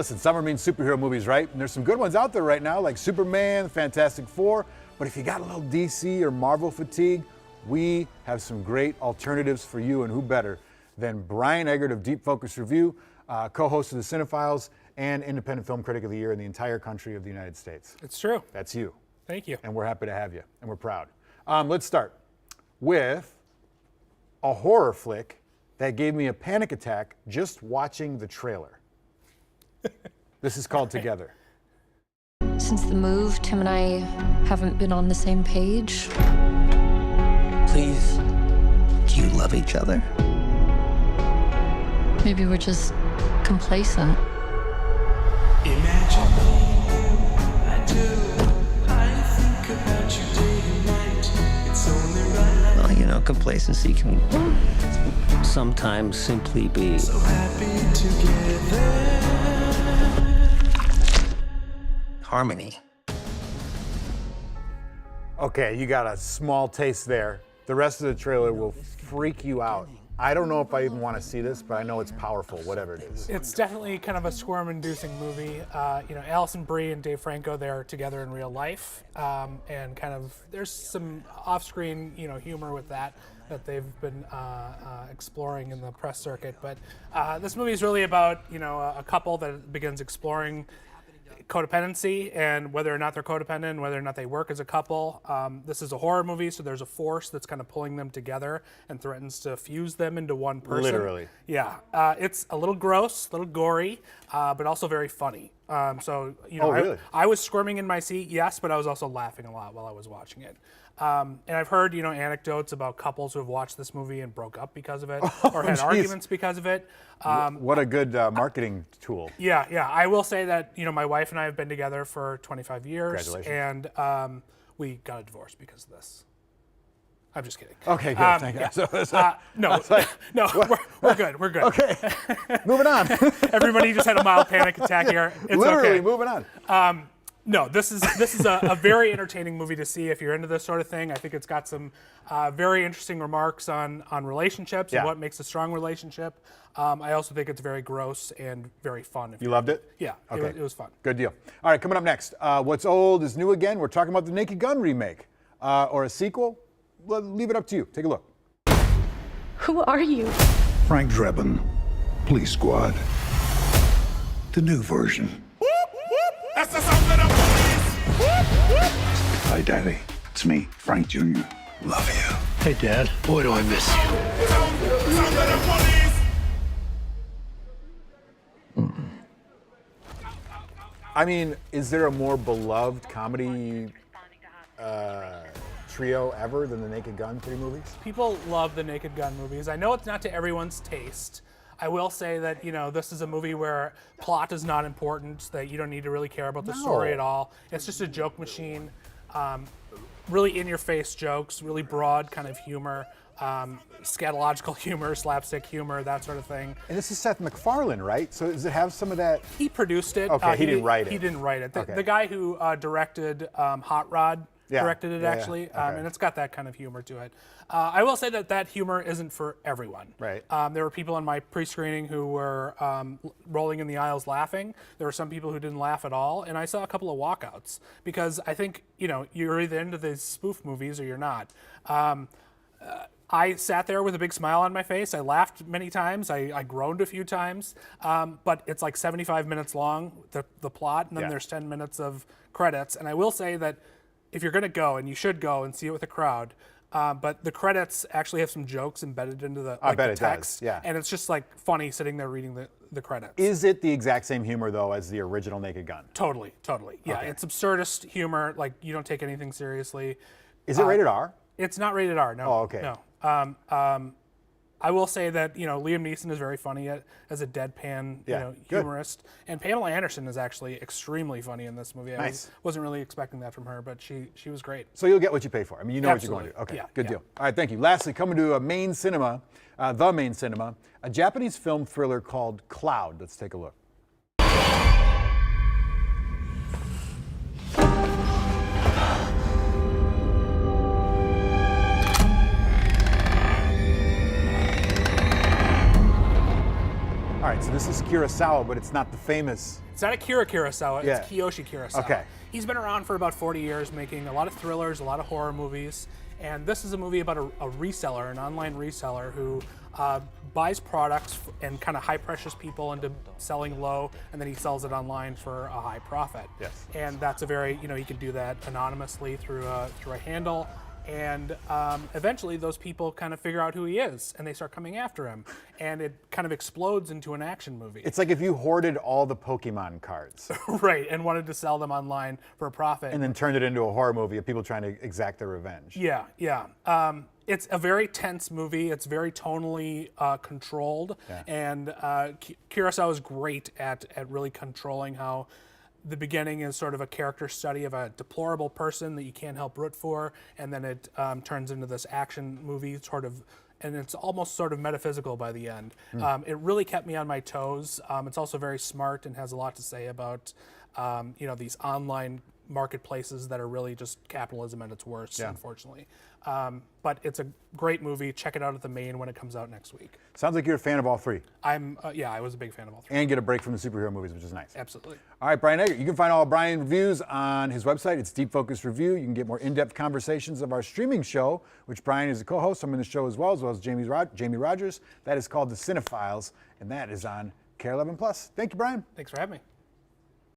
Listen, summer means superhero movies, right? And there's some good ones out there right now, like Superman, Fantastic Four. But if you got a little DC or Marvel fatigue, we have some great alternatives for you, and who better than Brian Eggert of Deep Focus Review, co-host of the Cinephiles, and Independent Film Critic of the Year in the entire country of the United States. It's true. That's you. Thank you. And we're happy to have you, and we're proud. Let's start with a horror flick that gave me a panic attack just watching the trailer. This is called Together. Since the move, Tim and I haven't been on the same page. Please, do you love each other? Maybe we're just complacent. Imagine I do. I think about you day and night. It's only right. Well, you know, complacency can sometimes simply be So happy together. harmony. Okay, you got a small taste there. The rest of the trailer will freak you out. I don't know if I even want to see this, but I know it's powerful, whatever it is. It's definitely kind of a squirm-inducing movie. Alison Brie and Dave Franco, they're together in real life, and kind of there's some off-screen, humor with that they've been exploring in the press circuit. But this movie is really about a couple that begins exploring codependency and whether or not they're codependent and whether or not they work as a couple. This is a horror movie, so there's a force that's kind of pulling them together and threatens to fuse them into one person. Literally. Yeah. It's a little gross, a little gory, but also very funny. Oh, really? I was squirming in my seat, yes, but I was also laughing a lot while I was watching it. And I've heard, anecdotes about couples who have watched this movie and broke up because of it, or had arguments because of it. What a good marketing tool. Yeah. I will say that, my wife and I have been together for 25 years. Congratulations. And we got a divorce because of this. I'm just kidding. Okay, good. Thank you. Yeah. No, we're good. We're good. Okay, moving on. Everybody just had a mild panic attack here. It's Literally, okay. moving on. No, this is a very entertaining movie to see if you're into this sort of thing. I think it's got some very interesting remarks on relationships and what makes a strong relationship. I also think it's very gross and very fun. You loved it? Yeah, Okay. it was fun. Good deal. All right, coming up next, what's old is new again. We're talking about the Naked Gun remake or a sequel. Well, leave it up to you. Take a look. Who are you? Frank Drebin, Police Squad. The new version. That's the sound of the police. Hi, Daddy. It's me, Frank Jr. Love you. Hey, Dad. Boy, do I miss you. Sound of the police. I mean, is there a more beloved comedy trio ever than the Naked Gun 3 movies? People love the Naked Gun movies. I know it's not to everyone's taste. I will say that, this is a movie where plot is not important, that you don't need to really care about the story at all. It's just a joke machine, really in-your-face jokes, really broad kind of humor, scatological humor, slapstick humor, that sort of thing. And this is Seth MacFarlane, right? So does it have some of that? He produced it. Okay, he didn't write it. He didn't write it. Okay. The guy who directed Hot Rod directed it, actually, Okay. and it's got that kind of humor to it. I will say that humor isn't for everyone. Right. There were people in my pre-screening who were rolling in the aisles laughing. There were some people who didn't laugh at all, and I saw a couple of walkouts because I think, you're either into these spoof movies or you're not. I sat there with a big smile on my face. I laughed many times. I groaned a few times. But it's like 75 minutes long, the plot, and then there's 10 minutes of credits. And I will say that if you're going to go, and you should go and see it with a crowd, but the credits actually have some jokes embedded into the, I bet the it text. does, yeah. And it's just like funny sitting there reading the credits. Is it the exact same humor, though, as the original Naked Gun? Totally. Yeah, Okay. it's absurdist humor. Like, you don't take anything seriously. Is it rated R? It's not rated R, no. Oh, okay. No. I will say that, Liam Neeson is very funny as a deadpan, Good. humorist. And Pamela Anderson is actually extremely funny in this movie. Nice. I wasn't really expecting that from her, but she was great. So you'll get what you pay for. I mean, you know Absolutely. what you're going to. Okay, Yeah, good yeah. deal. All right, thank you. Lastly, coming to the main cinema, a Japanese film thriller called Cloud. Let's take a look. All right, So this is Kurosawa, but it's not the famous. It's not Akira Kurosawa, Yeah. it's Kiyoshi Kurosawa. Okay. He's been around for about 40 years, making a lot of thrillers, a lot of horror movies. And this is a movie about a reseller, an online reseller who buys products and kind of high pressures people into selling low, and then he sells it online for a high profit. Yes. And that's a very, he can do that anonymously through a handle. And eventually those people kind of figure out who he is and they start coming after him. And it kind of explodes into an action movie. It's like if you hoarded all the Pokemon cards Right, and wanted to sell them online for a profit. and then turned it into a horror movie of people trying to exact their revenge. Yeah. It's a very tense movie. It's very tonally controlled. Yeah. And Kurosawa is great at really controlling how the beginning is sort of a character study of a deplorable person that you can't help root for, and then it turns into this action movie sort of, and it's almost sort of metaphysical by the end. It really kept me on my toes. It's also very smart and has a lot to say about these online marketplaces that are really just capitalism at its worst, unfortunately. But it's a great movie. Check it out at the Main when it comes out next week. Sounds like you're a fan of all three. I was a big fan of all three. And get a break from the superhero movies, which is nice. Absolutely. All right, Brian Eggert. You can find all of Brian's reviews on his website. It's Deep Focus Review. You can get more in-depth conversations of our streaming show, which Brian is a co-host. I'm in the show as well as Jamie Rogers. That is called The Cinephiles, and that is on KARE 11+. Thank you, Brian. Thanks for having me.